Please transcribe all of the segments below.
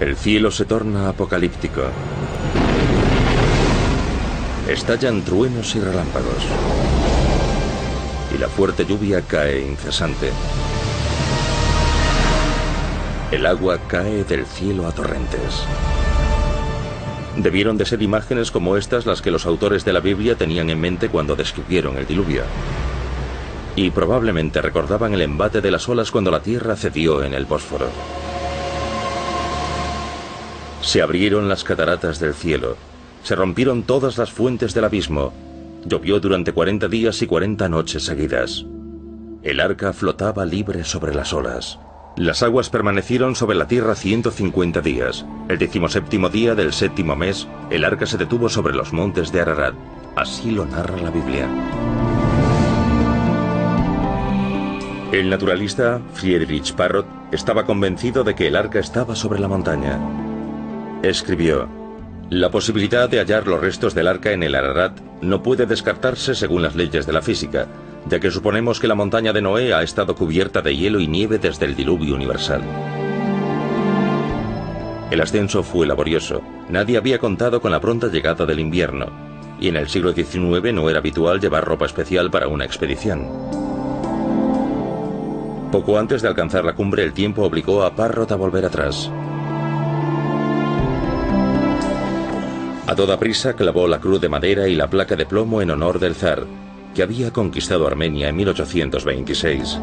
El cielo se torna apocalíptico. Estallan truenos y relámpagos. Y la fuerte lluvia cae incesante. El agua cae del cielo a torrentes. Debieron de ser imágenes como estas las que los autores de la Biblia tenían en mente cuando describieron el diluvio. Y probablemente recordaban el embate de las olas cuando la tierra cedió en el Bósforo. Se abrieron las cataratas del cielo, se rompieron todas las fuentes del abismo, llovió durante 40 días y 40 noches seguidas. El arca flotaba libre sobre las olas. Las aguas permanecieron sobre la tierra 150 días. El 17º día del 7º mes, el arca se detuvo sobre los montes de Ararat. Así lo narra la Biblia. El naturalista Friedrich Parrot estaba convencido de que el arca estaba sobre la montaña. Escribió: la posibilidad de hallar los restos del arca en el Ararat no puede descartarse según las leyes de la física, ya que suponemos que la montaña de Noé ha estado cubierta de hielo y nieve desde el diluvio universal. El ascenso fue laborioso. Nadie había contado con la pronta llegada del invierno, y en el siglo XIX no era habitual llevar ropa especial para una expedición. Poco antes de alcanzar la cumbre, el tiempo obligó a Parrot a volver atrás. A toda prisa clavó la cruz de madera y la placa de plomo en honor del zar, que había conquistado Armenia en 1826.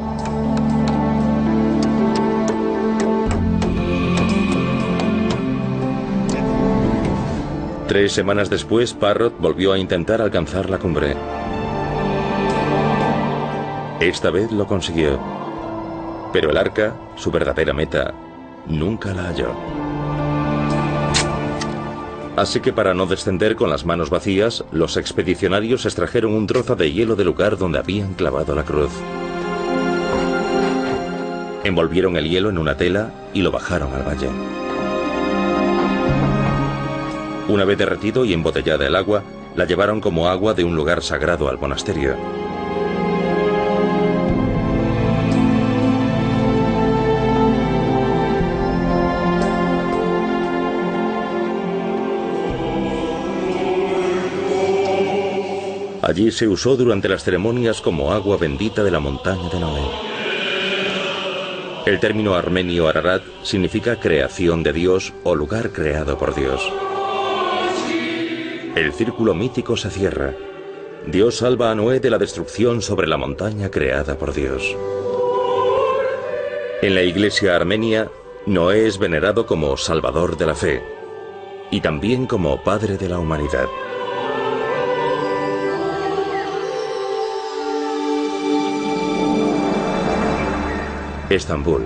Tres semanas después, Parrot volvió a intentar alcanzar la cumbre. Esta vez lo consiguió. Pero el arca, su verdadera meta, nunca la halló. Así que para no descender con las manos vacías, los expedicionarios extrajeron un trozo de hielo del lugar donde habían clavado la cruz. Envolvieron el hielo en una tela y lo bajaron al valle. Una vez derretido y embotellada el agua, la llevaron como agua de un lugar sagrado al monasterio. Allí se usó durante las ceremonias como agua bendita de la montaña de Noé. El término armenio Ararat significa creación de Dios o lugar creado por Dios. El círculo mítico se cierra. Dios salva a Noé de la destrucción sobre la montaña creada por Dios. En la iglesia armenia, Noé es venerado como salvador de la fe y también como padre de la humanidad. Estambul,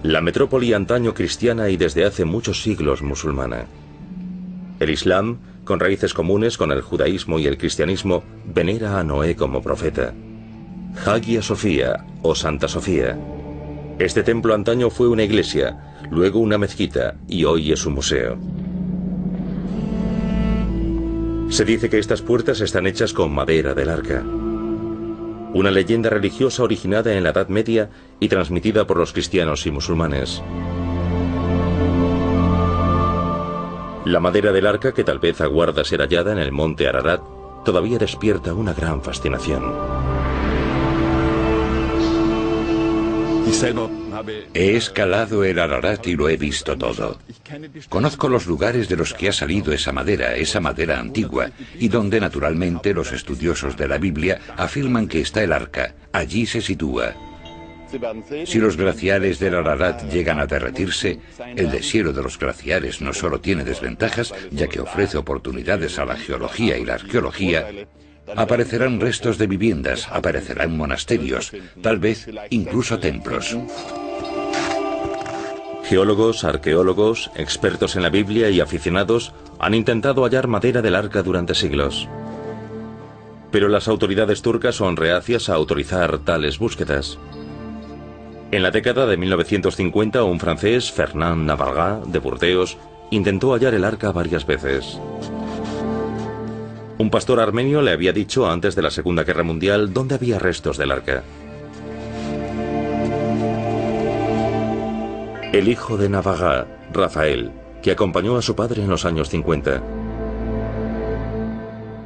la metrópoli antaño cristiana y desde hace muchos siglos musulmana. El Islam, con raíces comunes con el judaísmo y el cristianismo, venera a Noé como profeta. Hagia Sofía o Santa Sofía. Este templo antaño fue una iglesia, luego una mezquita y hoy es un museo. Se dice que estas puertas están hechas con madera del arca. Una leyenda religiosa originada en la Edad Media y transmitida por los cristianos y musulmanes. La madera del arca, que tal vez aguarda ser hallada en el monte Ararat, todavía despierta una gran fascinación. He escalado el Ararat y lo he visto todo. Conozco los lugares de los que ha salido esa madera antigua, y donde naturalmente los estudiosos de la Biblia afirman que está el arca. Allí se sitúa. Si los glaciares del Ararat llegan a derretirse, el deshielo de los glaciares no solo tiene desventajas, ya que ofrece oportunidades a la geología y la arqueología, aparecerán restos de viviendas, aparecerán monasterios, tal vez incluso templos. Geólogos, arqueólogos, expertos en la Biblia y aficionados han intentado hallar madera del arca durante siglos. Pero las autoridades turcas son reacias a autorizar tales búsquedas. En la década de 1950, un francés, Fernand Navarra, de Burdeos, intentó hallar el arca varias veces. Un pastor armenio le había dicho antes de la Segunda Guerra Mundial dónde había restos del arca. El hijo de Navarra, Rafael, que acompañó a su padre en los años 50.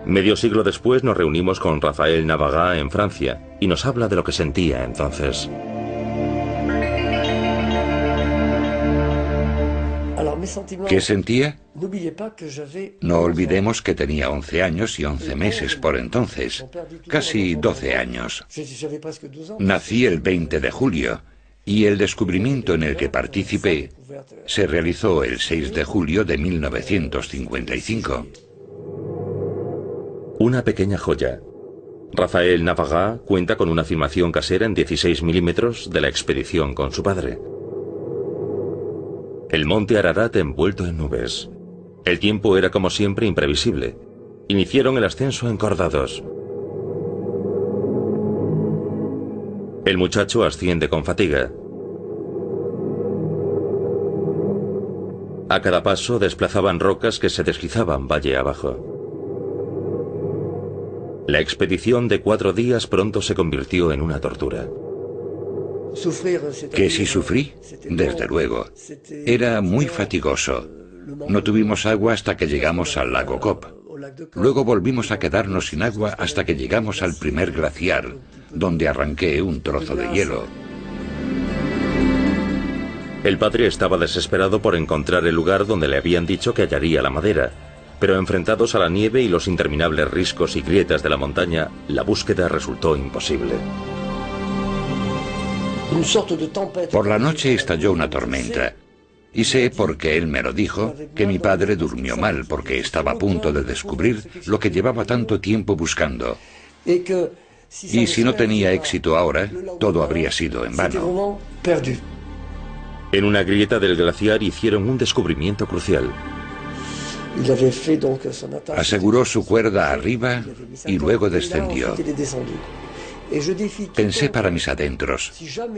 Medio siglo después nos reunimos con Rafael Navarra en Francia y nos habla de lo que sentía entonces. ¿Qué sentía? No olvidemos que tenía 11 años y 11 meses por entonces, casi 12 años. Nací el 20 de julio y el descubrimiento en el que participé se realizó el 6 de julio de 1955. Una pequeña joya. Rafael Navarra cuenta con una filmación casera en 16 milímetros de la expedición con su padre. El monte Ararat envuelto en nubes. El tiempo era como siempre imprevisible. Iniciaron el ascenso encordados. El muchacho asciende con fatiga. A cada paso desplazaban rocas que se deslizaban valle abajo. La expedición de 4 días pronto se convirtió en una tortura. ¿Que si sufrí? Desde luego. Era muy fatigoso. No tuvimos agua hasta que llegamos al lago Cope. Luego volvimos a quedarnos sin agua hasta que llegamos al primer glaciar, donde arranqué un trozo de hielo. El padre estaba desesperado por encontrar el lugar donde le habían dicho que hallaría la madera, pero enfrentados a la nieve y los interminables riscos y grietas de la montaña, la búsqueda resultó imposible. Por la noche estalló una tormenta. Y sé, porque él me lo dijo, que mi padre durmió mal porque estaba a punto de descubrir lo que llevaba tanto tiempo buscando. Y si no tenía éxito ahora, todo habría sido en vano. En una grieta del glaciar hicieron un descubrimiento crucial. Aseguró su cuerda arriba y luego descendió. Pensé para mis adentros,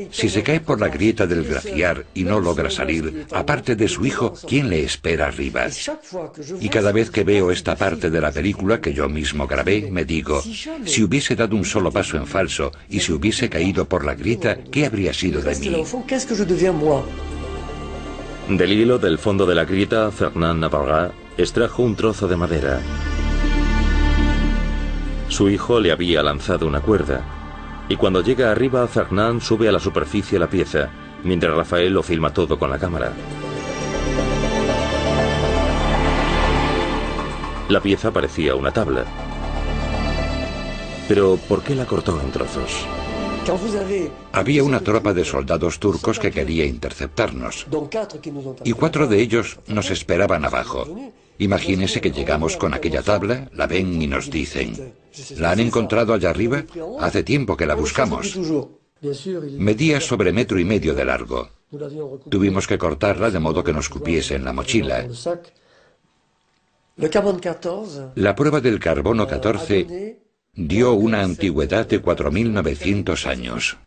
si se cae por la grieta del glaciar y no logra salir, aparte de su hijo, ¿quién le espera arriba? Y cada vez que veo esta parte de la película que yo mismo grabé, me digo, si hubiese dado un solo paso en falso y si hubiese caído por la grieta, ¿qué habría sido de mí? Del hilo del fondo de la grieta, Fernand Navarra extrajo un trozo de madera. Su hijo le había lanzado una cuerda. Y cuando llega arriba, Fernand sube a la superficie la pieza, mientras Rafael lo filma todo con la cámara. La pieza parecía una tabla. Pero, ¿por qué la cortó en trozos? Había una tropa de soldados turcos que quería interceptarnos. Y 4 de ellos nos esperaban abajo. Imagínese que llegamos con aquella tabla, la ven y nos dicen, ¿la han encontrado allá arriba? Hace tiempo que la buscamos. Medía sobre 1,5 metros de largo. Tuvimos que cortarla de modo que nos cupiese en la mochila. La prueba del carbono 14 dio una antigüedad de 4.900 años.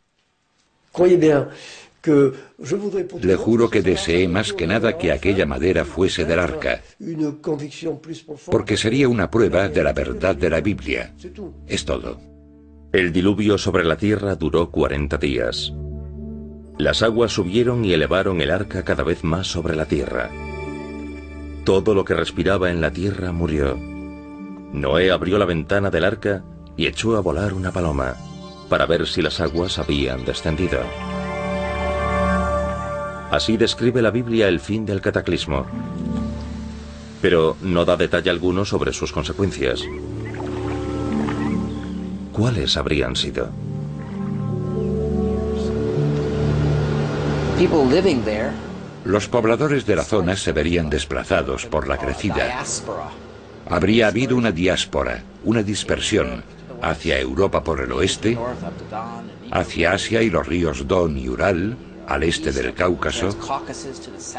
Le juro que deseé más que nada que aquella madera fuese del arca, porque sería una prueba de la verdad de la Biblia. Es todo. El diluvio sobre la tierra duró 40 días. Las aguas subieron y elevaron el arca cada vez más sobre la tierra. Todo lo que respiraba en la tierra murió. Noé abrió la ventana del arca y echó a volar una paloma, para ver si las aguas habían descendido. Así describe la Biblia el fin del cataclismo, pero no da detalle alguno sobre sus consecuencias. ¿Cuáles habrían sido? Los pobladores de la zona se verían desplazados por la crecida. Habría habido una diáspora, una dispersión, hacia Europa por el oeste, hacia Asia y los ríos Don y Ural, al este del Cáucaso,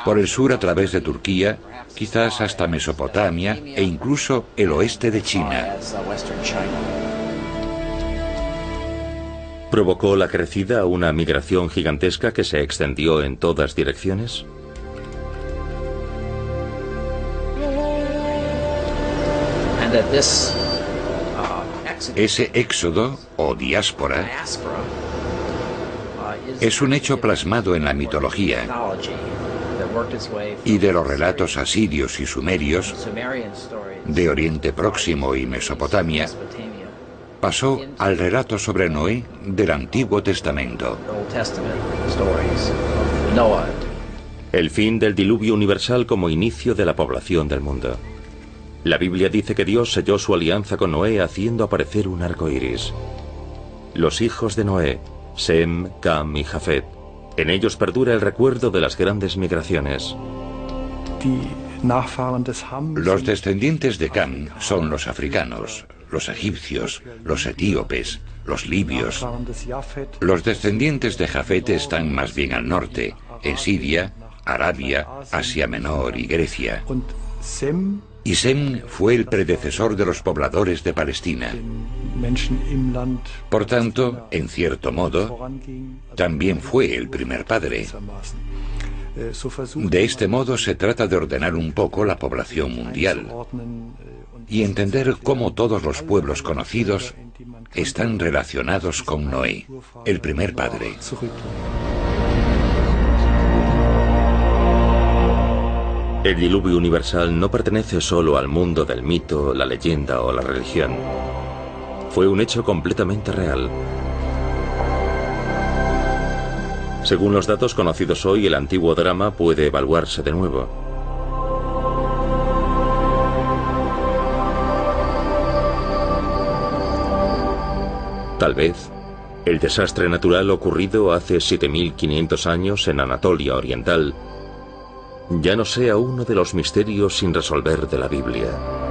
por el sur a través de Turquía, quizás hasta Mesopotamia e incluso el oeste de China. ¿Provocó la crecida una migración gigantesca que se extendió en todas direcciones? Ese éxodo, o diáspora, es un hecho plasmado en la mitología. y de los relatos asirios y sumerios, de Oriente Próximo y Mesopotamia, pasó al relato sobre Noé del Antiguo Testamento. El fin del diluvio universal como inicio de la población del mundo. La Biblia dice que Dios selló su alianza con Noé haciendo aparecer un arco iris. Los hijos de Noé, Sem, Cam y Jafet. En ellos perdura el recuerdo de las grandes migraciones. Los descendientes de Cam son los africanos, los egipcios, los etíopes, los libios. Los descendientes de Jafet están más bien al norte, en Siria, Arabia, Asia Menor y Grecia. Y Sem fue el predecesor de los pobladores de Palestina. Por tanto, en cierto modo, también fue el primer padre. De este modo se trata de ordenar un poco la población mundial y entender cómo todos los pueblos conocidos están relacionados con Noé, el primer padre. El diluvio universal no pertenece solo al mundo del mito, la leyenda o la religión. Fue un hecho completamente real. Según los datos conocidos hoy, el antiguo drama puede evaluarse de nuevo. Tal vez, el desastre natural ocurrido hace 7500 años en Anatolia Oriental ya no sea uno de los misterios sin resolver de la Biblia.